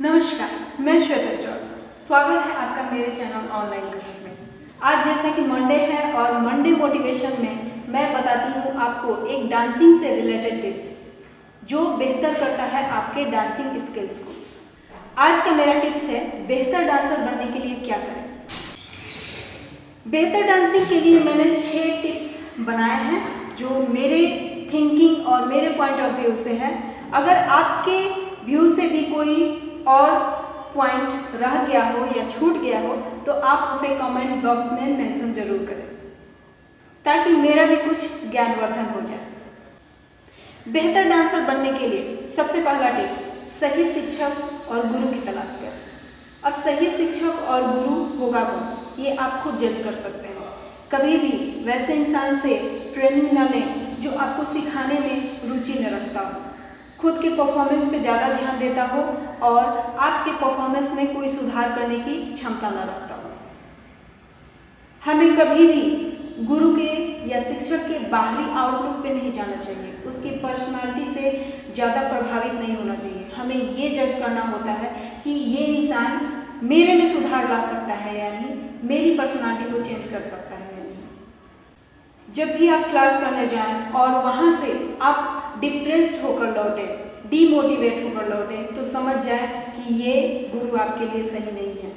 नमस्कार, मैं श्वेता श्रॉफ। स्वागत है आपका मेरे चैनल ऑनलाइन क्लास में। आज जैसा कि मंडे है और मंडे मोटिवेशन में मैं बताती हूँ आपको एक डांसिंग से रिलेटेड टिप्स जो बेहतर करता है आपके डांसिंग स्किल्स को। आज का मेरा टिप्स है बेहतर डांसर बनने के लिए क्या करें। बेहतर डांसिंग के लिए मैंने 6 टिप्स बनाए हैं जो मेरे थिंकिंग और मेरे पॉइंट ऑफ व्यू से है। अगर आपके व्यू से भी कोई और पॉइंट रह गया हो या छूट गया हो तो आप उसे कमेंट बॉक्स में मेंशन जरूर करें ताकि मेरा भी कुछ ज्ञानवर्धन हो जाए। बेहतर डांसर बनने के लिए सबसे पहला टिप्स सही शिक्षक और गुरु की तलाश करें। अब सही शिक्षक और गुरु होगा कौन ये आप खुद जज कर सकते हैं। कभी भी वैसे इंसान से ट्रेनिंग न लें जो आपको सिखाने में रुचि न रखता हो, खुद के परफॉर्मेंस पे ज़्यादा ध्यान देता हो और आपके परफॉर्मेंस में कोई सुधार करने की क्षमता न रखता हो। हमें कभी भी गुरु के या शिक्षक के बाहरी आउटलुक पे नहीं जाना चाहिए, उसकी पर्सनालिटी से ज़्यादा प्रभावित नहीं होना चाहिए। हमें ये जज करना होता है कि ये इंसान मेरे में सुधार ला सकता है या नहीं, मेरी पर्सनालिटी को चेंज कर सकता है या नहीं। जब भी आप क्लास करने जाएं और वहाँ से आप डिप्रेस्ड होकर लौटे, डीमोटिवेट होकर लौटे तो समझ जाए कि ये गुरु आपके लिए सही नहीं है।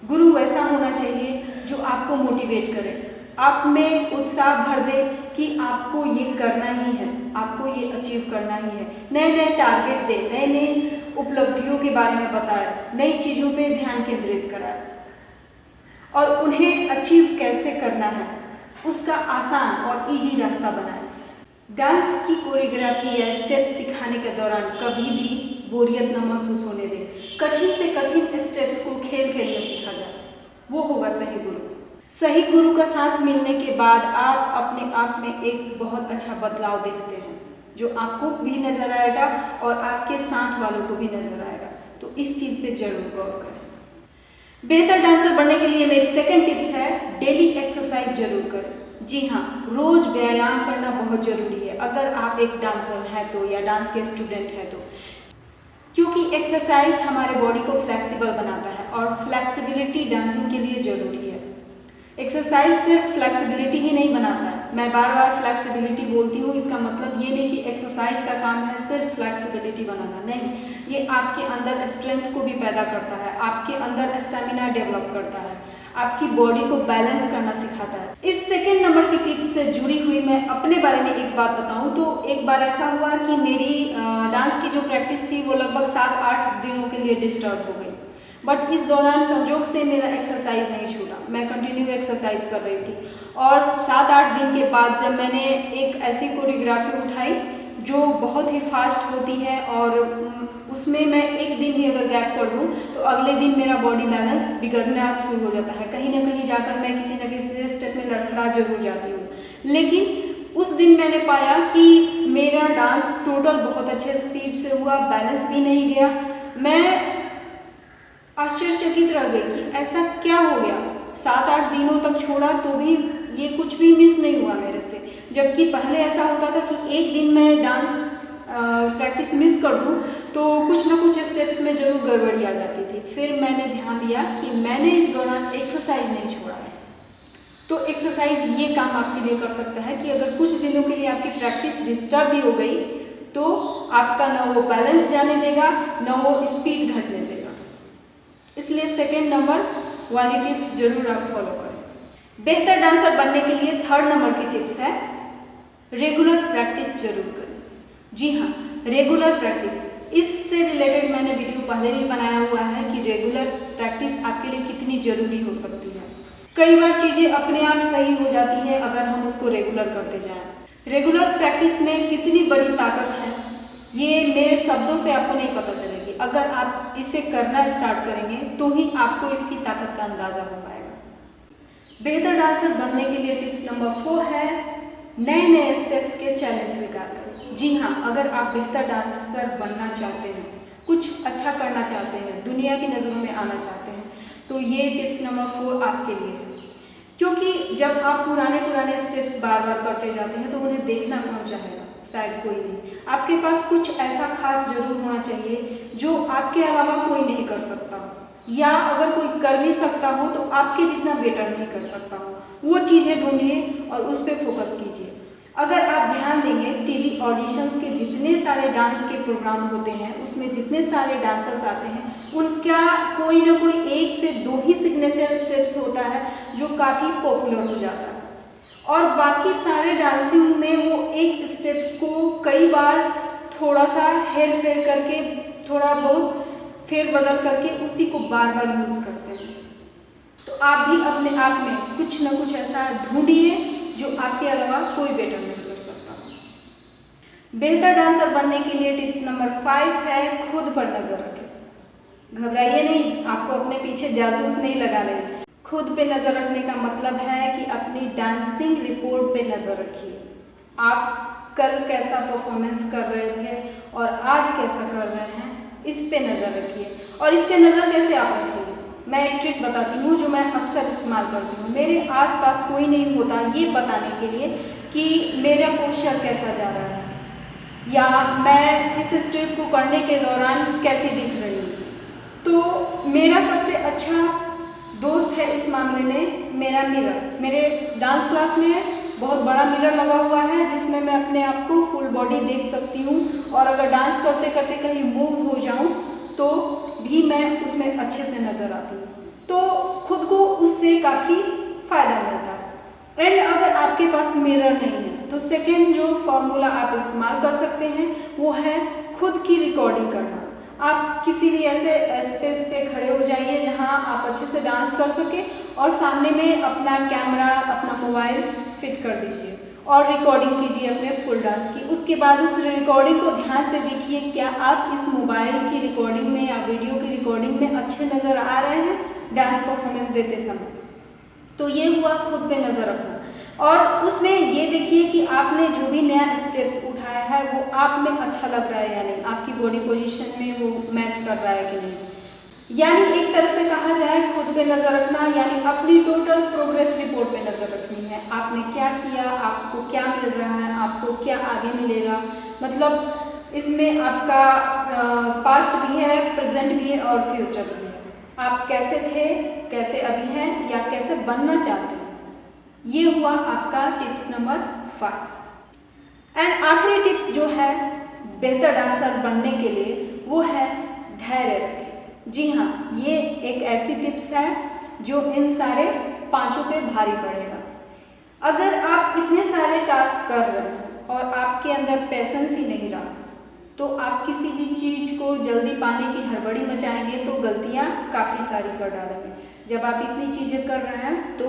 गुरु वैसा होना चाहिए जो आपको मोटिवेट करे, आप में उत्साह भर दे कि आपको ये करना ही है, आपको ये अचीव करना ही है। नए नए टारगेट दे, नए नए उपलब्धियों के बारे में बताए, नई चीज़ों पे ध्यान केंद्रित कराए और उन्हें अचीव कैसे करना है उसका आसान और इजी रास्ता बनाए। डांस की कोरियोग्राफी या स्टेप्स सिखाने के दौरान कभी भी बोरियत न महसूस होने दें। कठिन से कठिन स्टेप्स को खेल खेल में सीखा जाए, वो होगा सही गुरु। सही गुरु का साथ मिलने के बाद आप अपने आप में एक बहुत अच्छा बदलाव देखते हैं जो आपको भी नजर आएगा और आपके साथ वालों को भी नजर आएगा। तो इस चीज़ पे जरूर गौर करें। बेहतर डांसर बनने के लिए मेरी सेकंड टिप्स है डेली एक्सरसाइज जरूर करें। जी हाँ, रोज व्यायाम करना बहुत जरूरी है अगर आप एक डांसर हैं तो या डांस के स्टूडेंट हैं तो, क्योंकि एक्सरसाइज हमारे बॉडी को फ्लेक्सिबल बनाता है और फ्लेक्सिबिलिटी डांसिंग के लिए जरूरी है। एक्सरसाइज सिर्फ फ्लेक्सिबिलिटी ही नहीं बनाता है। मैं बार बार फ्लेक्सिबिलिटी बोलती हूँ, इसका मतलब ये नहीं कि एक्सरसाइज का काम है सिर्फ फ्लेक्सिबिलिटी बनाना, नहीं। ये आपके अंदर स्ट्रेंथ को भी पैदा करता है, आपके अंदर स्टेमिना डेवलप करता है, आपकी बॉडी को बैलेंस करना सिखाता है। इस सेकंड नंबर की टिप्स से जुड़ी हुई मैं अपने बारे में एक बात बताऊं तो एक बार ऐसा हुआ कि मेरी डांस की जो प्रैक्टिस थी वो लगभग 7-8 दिनों के लिए डिस्टर्ब हो गई। बट इस दौरान संजोग से मेरा एक्सरसाइज नहीं छूटा, मैं कंटिन्यू एक्सरसाइज कर रही थी और 7-8 दिन के बाद जब मैंने एक ऐसी कोरियोग्राफी उठाई जो बहुत ही फास्ट होती है और उसमें मैं एक दिन भी अगर गैप कर दूं तो अगले दिन मेरा बॉडी बैलेंस बिगड़ना शुरू हो जाता है। कहीं ना कहीं जाकर मैं किसी न किसी स्टेप में लड़खड़ा जरूर जाती हूँ, लेकिन उस दिन मैंने पाया कि मेरा डांस टोटल बहुत अच्छे स्पीड से हुआ, बैलेंस भी नहीं गया। मैं आश्चर्यचकित रह गई कि ऐसा क्या हो गया। 7-8 दिनों तक छोड़ा तो भी ये कुछ भी मिस नहीं हुआ मेरे से, जबकि पहले ऐसा होता था कि एक दिन मैं डांस प्रैक्टिस मिस कर दूं तो कुछ ना कुछ स्टेप्स में जरूर गड़बड़ी आ जाती थी। फिर मैंने ध्यान दिया कि मैंने इस दौरान एक्सरसाइज नहीं छोड़ा है। तो एक्सरसाइज ये काम आपके लिए कर सकता है कि अगर कुछ दिनों के लिए आपकी प्रैक्टिस डिस्टर्ब भी हो गई तो आपका ना वो बैलेंस जाने देगा ना वो स्पीड घटने देगा। इसलिए सेकेंड नंबर वाली टिप्स जरूर आप फॉलो करें। बेहतर डांसर बनने के लिए थर्ड नंबर की टिप्स है रेगुलर प्रैक्टिस जरूर करें। जी हाँ, रेगुलर प्रैक्टिस, इससे रिलेटेड मैंने वीडियो पहले भी बनाया हुआ है कि रेगुलर प्रैक्टिस आपके लिए कितनी जरूरी हो सकती है। कई बार चीज़ें अपने आप सही हो जाती हैं अगर हम उसको रेगुलर करते जाएं। रेगुलर प्रैक्टिस में कितनी बड़ी ताकत है ये मेरे शब्दों से आपको नहीं पता चलेगी। अगर आप इसे करना स्टार्ट करेंगे तो ही आपको इसकी ताकत का अंदाजा हो पाएगा। बेहतर डांसर बनने के लिए टिप्स नंबर 4 है नए नए स्टेप्स के चैलेंज स्वीकार करें। जी हाँ, अगर आप बेहतर डांसर बनना चाहते हैं, कुछ अच्छा करना चाहते हैं, दुनिया की नज़रों में आना चाहते हैं तो ये टिप्स नंबर 4 आपके लिए है। क्योंकि जब आप पुराने स्टेप्स बार बार करते जाते हैं तो उन्हें देखना कौन चाहेगा। शायद कोई नहीं। आपके पास कुछ ऐसा खास जरूर होना चाहिए जो आपके अलावा कोई नहीं कर सकता, या अगर कोई कर भी सकता हो तो आपके जितना बेटर नहीं कर सकता हो। वो चीज़ें ढूंढिए और उस पर फोकस कीजिए। अगर आप ध्यान देंगे टीवी ऑडिशंस के जितने सारे डांस के प्रोग्राम होते हैं, उसमें जितने सारे डांसर्स आते हैं, उनका कोई ना कोई 1 से 2 ही सिग्नेचर स्टेप्स होता है जो काफ़ी पॉपुलर हो जाता है, और बाकी सारे डांसिंग में वो एक स्टेप्स को कई बार थोड़ा सा हेर फेर करके, थोड़ा बहुत फेर बदल करके उसी को बार बार यूज़ करते हैं। तो आप भी अपने आप में कुछ ना कुछ ऐसा ढूंढिए जो आपके अलावा कोई बेटर नहीं कर सकता। बेहतर डांसर बनने के लिए टिप्स नंबर 5 है खुद पर नजर रखें। घबराइए नहीं, आपको अपने पीछे जासूस नहीं लगा रहे। खुद पे नजर रखने का मतलब है कि अपनी डांसिंग रिपोर्ट पे नजर रखिए। आप कल कैसा परफॉर्मेंस कर रहे थे और आज कैसा कर रहे हैं, इस पे नजर रखिए। और इस पे नजर कैसे आप रखेंगे, मैं एक ट्रिक बताती हूँ जो मैं अक्सर इस्तेमाल करती हूँ। मेरे आसपास कोई नहीं होता ये बताने के लिए कि मेरा पोस्चर कैसा जा रहा है या मैं इस स्टेप को करने के दौरान कैसी दिख रही हूँ। तो मेरा सबसे अच्छा दोस्त है इस मामले में मेरा मिरर। मेरे डांस क्लास में बहुत बड़ा मिरर लगा हुआ है जिसमें मैं अपने आप को फुल बॉडी देख सकती हूँ, और अगर डांस करते करते कहीं मूव हो जाऊँ तो भी मैं उसमें अच्छे से नजर आती हूँ। तो खुद को उससे काफ़ी फायदा मिलता है। एंड अगर आपके पास मिरर नहीं है तो सेकेंड जो फॉर्मूला आप इस्तेमाल कर सकते हैं वो है खुद की रिकॉर्डिंग करना। आप किसी भी ऐसे स्पेस पे खड़े हो जाइए जहां आप अच्छे से डांस कर सके, और सामने में अपना कैमरा, अपना मोबाइल फिट कर दीजिए और रिकॉर्डिंग कीजिए अपने फुल डांस की। उसके बाद उस रिकॉर्डिंग को ध्यान से देखिए, क्या आप इस मोबाइल की रिकॉर्डिंग में या वीडियो की रिकॉर्डिंग में अच्छे नज़र आ रहे हैं डांस परफॉर्मेंस देते समय। तो ये हुआ खुद पे नज़र रखना। और उसमें ये देखिए कि आपने जो भी नया स्टेप्स उठाया है वो आप में अच्छा लग रहा है या नहीं, आपकी बॉडी पोजीशन में वो मैच कर रहा है कि नहीं। यानी एक तरह से कहा जाए खुद पे नज़र रखना यानी अपनी टोटल प्रोग्रेस रिपोर्ट पे नज़र रखनी है। आपने क्या किया, आपको क्या मिल रहा है, आपको क्या आगे मिलेगा। मतलब इसमें आपका पास्ट भी है, प्रेजेंट भी है और फ्यूचर भी है। आप कैसे थे, कैसे अभी हैं या कैसे बनना चाहते हैं। ये हुआ आपका टिप्स नंबर 5। एंड आखिरी टिप्स जो है बेहतर डांसर बनने के लिए वो है धैर्य रखें। जी हाँ, ये एक ऐसी टिप्स है जो इन सारे 5 पे भारी पड़ेगा। अगर आप इतने सारे टास्क कर रहे हैं और आपके अंदर पैशंस ही नहीं रहा तो आप किसी भी चीज़ को जल्दी पाने की हड़बड़ी मचाएंगे तो गलतियाँ काफ़ी सारी कर डालेंगे। जब आप इतनी चीज़ें कर रहे हैं तो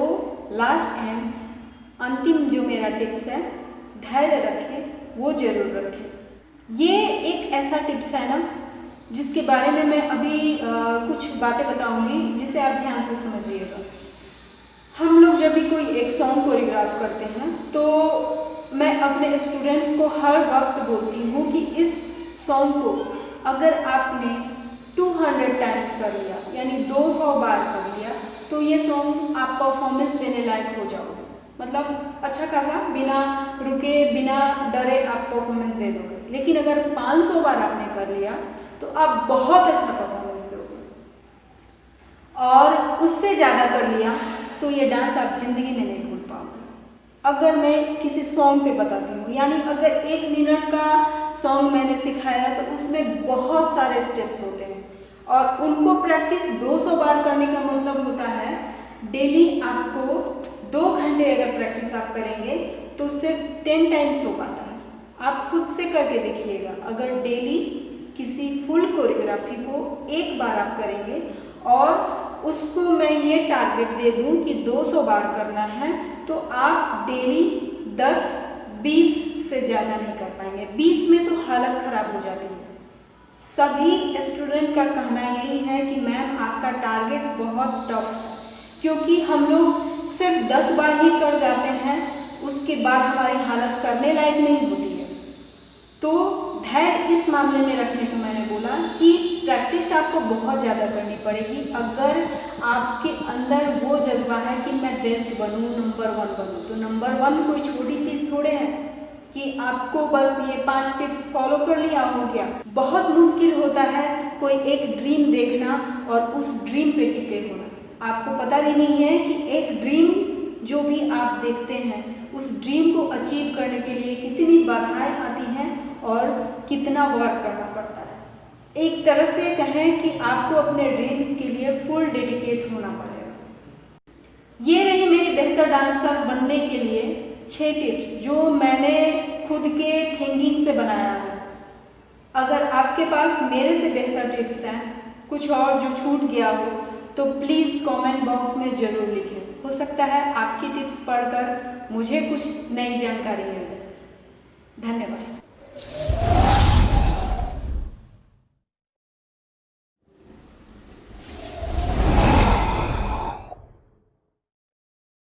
लास्ट एंड अंतिम जो मेरा टिप्स है धैर्य रखें, वो जरूर रखें। ये एक ऐसा टिप्स है ना जिसके बारे में मैं अभी कुछ बातें बताऊंगी जिसे आप ध्यान से समझिएगा। हम लोग जब भी कोई एक सॉन्ग कोरियोग्राफ करते हैं तो मैं अपने स्टूडेंट्स को हर वक्त बोलती हूँ कि इस सॉन्ग को अगर आपने 200 टाइम्स कर लिया यानी 200 बार कर लिया तो ये सॉन्ग आप परफॉर्मेंस देने लायक हो जाओगे। मतलब अच्छा खासा बिना रुके बिना डरे आप परफॉर्मेंस दे दोगे। लेकिन अगर 500 बार आपने कर लिया तो आप बहुत अच्छा परफॉर्मेंस दोगे, और उससे ज़्यादा कर लिया तो ये डांस आप जिंदगी में नहीं भूल पाओगे। अगर मैं किसी सॉन्ग पे बताती हूँ, यानी अगर 1 मिनट का सॉन्ग मैंने सिखाया तो उसमें बहुत सारे स्टेप्स होते हैं और उनको प्रैक्टिस 200 बार करने का मतलब होता है डेली आपको 2 घंटे अगर प्रैक्टिस आप करेंगे तो सिर्फ 10 टाइम्स हो पाता है। आप खुद से करके देखिएगा। अगर डेली किसी फुल कोरियोग्राफी को 1 बार आप करेंगे और उसको मैं ये टारगेट दे दूं कि 200 बार करना है तो आप डेली 10-20 से ज़्यादा नहीं कर पाएंगे। 20 में तो हालत ख़राब हो जाती है। सभी स्टूडेंट का कहना यही है कि मैम आपका टारगेट बहुत टफ है, क्योंकि हम लोग सिर्फ 10 बार ही कर जाते हैं, उसके बाद हमारी हालत करने लायक नहीं होती है। तो धैर्य इस मामले में रखने को मैंने बोला कि प्रैक्टिस आपको बहुत ज़्यादा करनी पड़ेगी। अगर आपके अंदर वो जज्बा है कि मैं बेस्ट बनूं, नंबर 1 बनूं, तो नंबर 1 कोई छोटी चीज़ थोड़े है। कि आपको बस ये 5 टिप्स फॉलो कर लिया हो गया। बहुत मुश्किल होता है कोई एक ड्रीम देखना और उस ड्रीम पे टिके होना। आपको पता भी नहीं है कि एक ड्रीम जो भी आप देखते हैं उस ड्रीम को अचीव करने के लिए कितनी बाधाएं आती हैं और कितना वर्क करना पड़ता है। एक तरह से कहें कि आपको अपने ड्रीम्स के लिए फुल डेडिकेट होना पड़ेगा। ये रही मेरी बेहतर डांसर बनने के लिए 6 टिप्स जो मैंने खुद के थिंकिंग से बनाया है। अगर आपके पास मेरे से बेहतर टिप्स हैं, कुछ और जो छूट गया हो, तो प्लीज़ कमेंट बॉक्स में ज़रूर लिखें। हो सकता है आपकी टिप्स पढ़कर मुझे कुछ नई जानकारी मिल जाए। धन्यवाद।